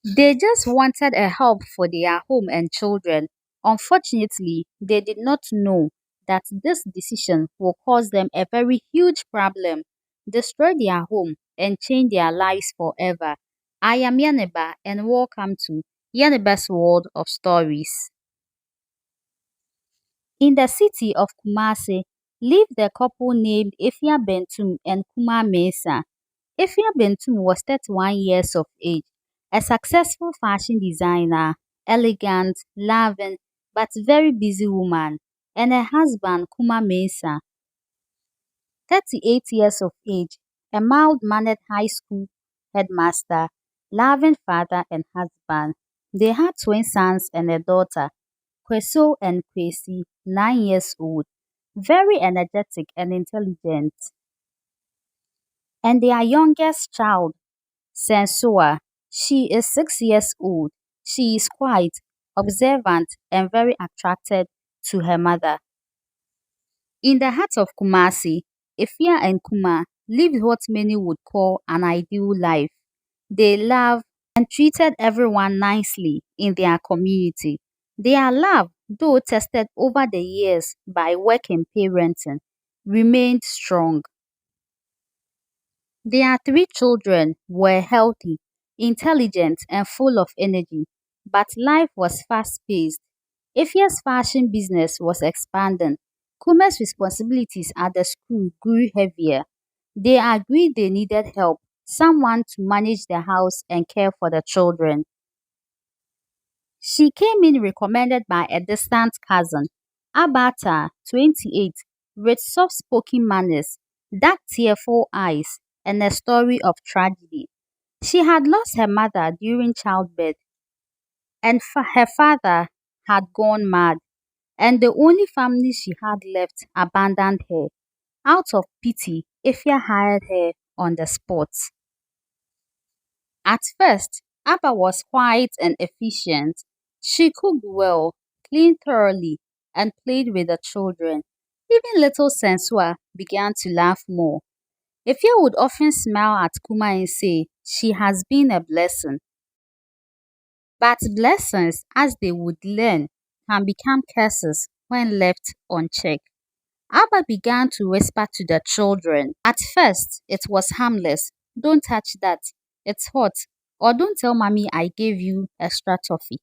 They just wanted a help for their home and children. Unfortunately, they did not know that this decision will cause them a very huge problem, destroy their home, and change their lives forever. I am Yaneba, and welcome to Yaneba's World of Stories. In the city of Kumasi lived a couple named Ifya Bentum and Kuma Mesa. Ifya Bentum was 31 years of age, a successful fashion designer, elegant, loving, but very busy woman, and her husband Kuma Mesa, 38 years of age, a mild-mannered high school headmaster, loving father and husband. They had twin sons and a daughter, Kweso and Kwesi, 9 years old, very energetic and intelligent, and their youngest child, Sensua. She is 6 years old. She is quiet, observant, and very attracted to her mother. In the heart of Kumasi, Ifya and Kuma lived what many would call an ideal life. They loved and treated everyone nicely in their community. Their love, though tested over the years by work and parenting, remained strong. Their three children were healthy, intelligent, and full of energy, but life was fast paced. Ifya's fashion business was expanding. Kuma's responsibilities at the school grew heavier. They agreed they needed help, someone to manage the house and care for the children. She came in recommended by a distant cousin, Abata, 28, with soft spoken manners, dark tearful eyes, and a story of tragedy. She had lost her mother during childbirth, and her father had gone mad, and the only family she had left abandoned her. Out of pity, Ifya hired her on the spot. At first, Abba was quiet and efficient. She cooked well, cleaned thoroughly, and played with the children. Even little Sensua began to laugh more. Ifya would often smile at Kuma and say, "She has been a blessing." But blessings, as they would learn, can become curses when left unchecked. Abba began to whisper to the children. At first, it was harmless. "Don't touch that. It's hot." Or, "Don't tell mommy I gave you extra toffee."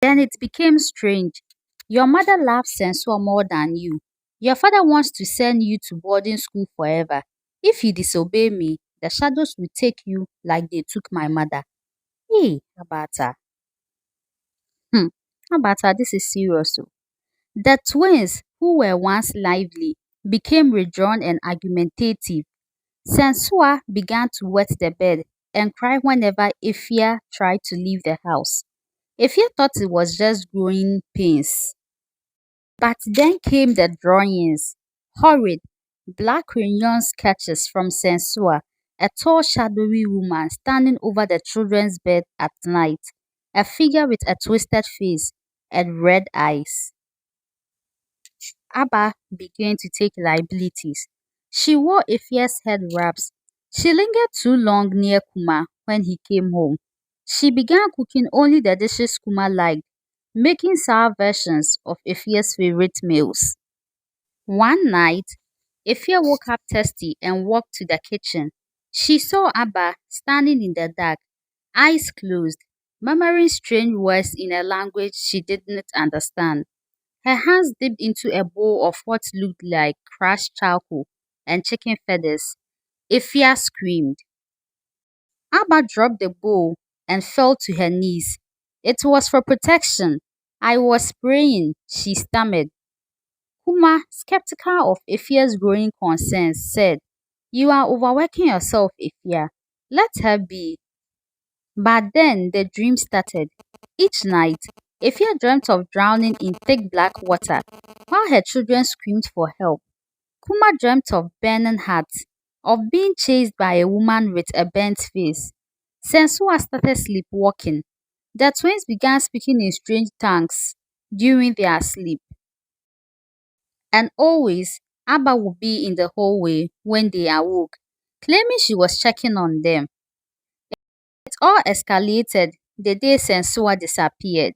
Then it became strange. "Your mother loves Sensor more than you. Your father wants to send you to boarding school forever. If you disobey me, the shadows will take you like they took my mother." Hey, Abata. Hmm. Abata, this is serious. Oh. The twins, who were once lively, became withdrawn and argumentative. Sensua began to wet the bed and cry whenever Ifya tried to leave the house. Ifya thought it was just growing pains. But then came the drawings. Horrid, black crayon sketches from Sensua, a tall shadowy woman standing over the children's bed at night, a figure with a twisted face and red eyes. Abba began to take liabilities. She wore Ifya's head wraps. She lingered too long near Kuma when he came home. She began cooking only the dishes Kuma liked, making sour versions of Ifya's favorite meals. One night, Ifya woke up thirsty and walked to the kitchen. She saw Abba standing in the dark, eyes closed, murmuring strange words in a language she didn't understand. Her hands dipped into a bowl of what looked like crushed charcoal and chicken feathers. Ifya screamed. Abba dropped the bowl and fell to her knees. "It was for protection. I was praying," she stammered. Kuma, skeptical of Ifya's growing concerns, said, "You are overworking yourself, Ifya. Let her be." But then the dream started. Each night, Ifya dreamt of drowning in thick black water while her children screamed for help. Kuma dreamt of burning hats, of being chased by a woman with a burnt face. Sensua started sleepwalking. The twins began speaking in strange tongues during their sleep. And always, Abba would be in the hallway when they awoke, claiming she was checking on them. It all escalated the day Sensua disappeared.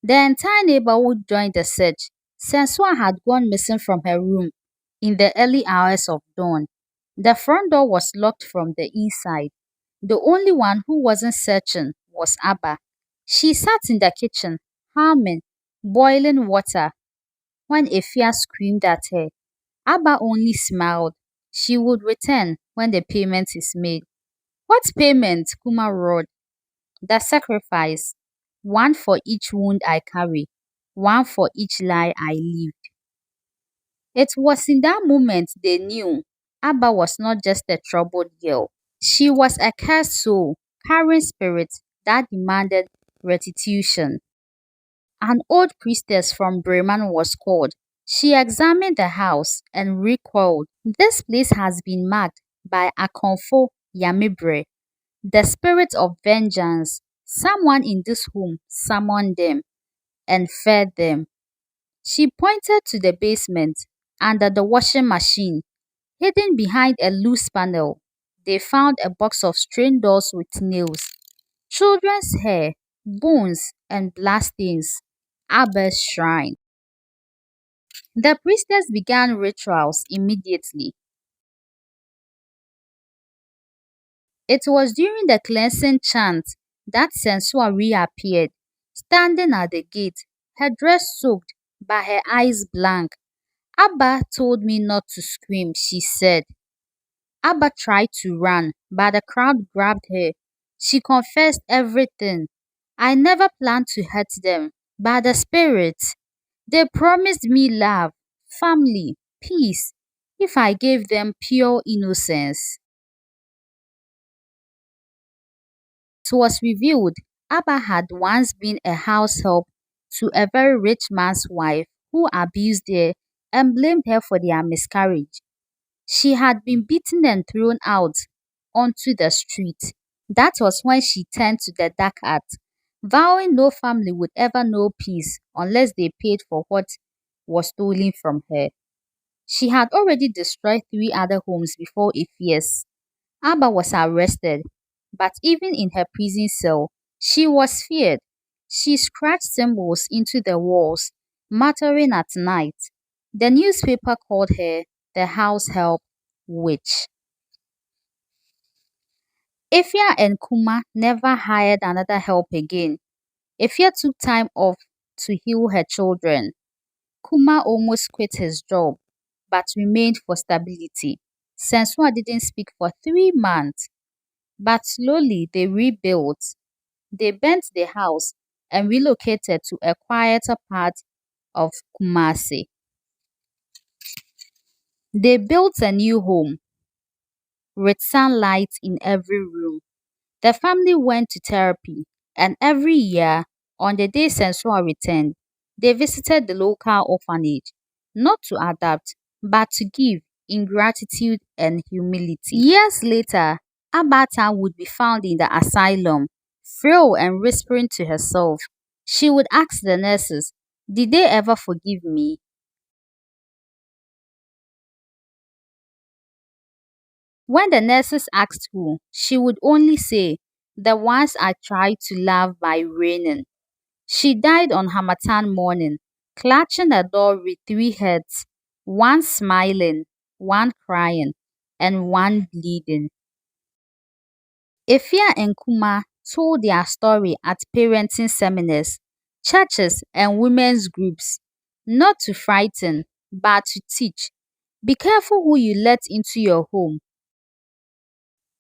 The entire neighborhood joined the search. Sensua had gone missing from her room in the early hours of dawn. The front door was locked from the inside. The only one who wasn't searching was Abba. She sat in the kitchen, humming boiling water when Efia screamed at her. Abba only smiled. She would return when the payment is made. What payment? Kuma roared. The sacrifice. One for each wound I carry, one for each lie I lived. It was in that moment they knew Abba was not just a troubled girl. She was a cursed soul, carrying spirits that demanded restitution. An old priestess from Bremen was called. She examined the house and recalled, "This place has been marked by Akonfo Yamibre, the spirit of vengeance. Someone in this home summoned them and fed them." She pointed to the basement. Under the washing machine, hidden behind a loose panel, they found a box of strange dolls with nails, children's hair, bones, and bloodstains. Abba's shrine. The priestess began rituals immediately. It was during the cleansing chant that Sensua reappeared, standing at the gate, her dress soaked, but her eyes blank. "Abba told me not to scream," she said. Abba tried to run, but the crowd grabbed her. She confessed everything. "I never planned to hurt them, but the spirits, they promised me love, family, peace, if I gave them pure innocence." It was revealed Abba had once been a house help to a very rich man's wife who abused her and blamed her for their miscarriage. She had been beaten and thrown out onto the street. That was when she turned to the dark art, vowing no family would ever know peace unless they paid for what was stolen from her. She had already destroyed three other homes before Ephias. Abba was arrested, but even in her prison cell, she was feared. She scratched symbols into the walls, muttering at night. The newspaper called her the house help witch. Efia and Kuma never hired another help again. Efia took time off to heal her children. Kuma almost quit his job, but remained for stability. Sensua didn't speak for 3 months, but slowly they rebuilt. They burnt the house and relocated to a quieter part of Kumasi. They built a new home with sunlight in every room. The family went to therapy, and every year, on the day Sensua returned, they visited the local orphanage, not to adapt, but to give in gratitude and humility. Years later, Abata would be found in the asylum, frail and whispering to herself. She would ask the nurses, "Did they ever forgive me?" When the nurses asked who, she would only say, "The ones I tried to love by raining." She died on Hamatan morning, clutching a doll with three heads, one smiling, one crying, and one bleeding. Efia and Kuma told their story at parenting seminars, churches, and women's groups, not to frighten, but to teach. Be careful who you let into your home.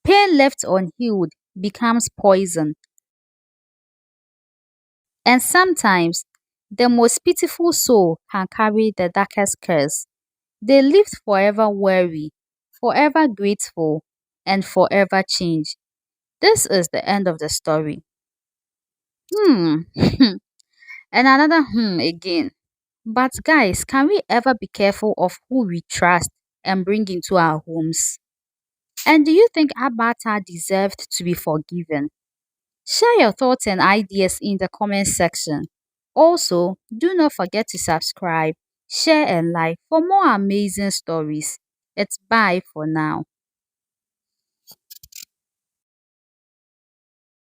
Pain left unhealed becomes poison, and sometimes the most pitiful soul can carry the darkest curse. They lived forever weary, forever grateful, and forever changed. This is the end of the story. Hmm. And another again. But guys, can we ever be careful of who we trust and bring into our homes? And do you think Abata deserved to be forgiven? Share your thoughts and ideas in the comment section. Also, do not forget to subscribe, share and like for more amazing stories. It's bye for now.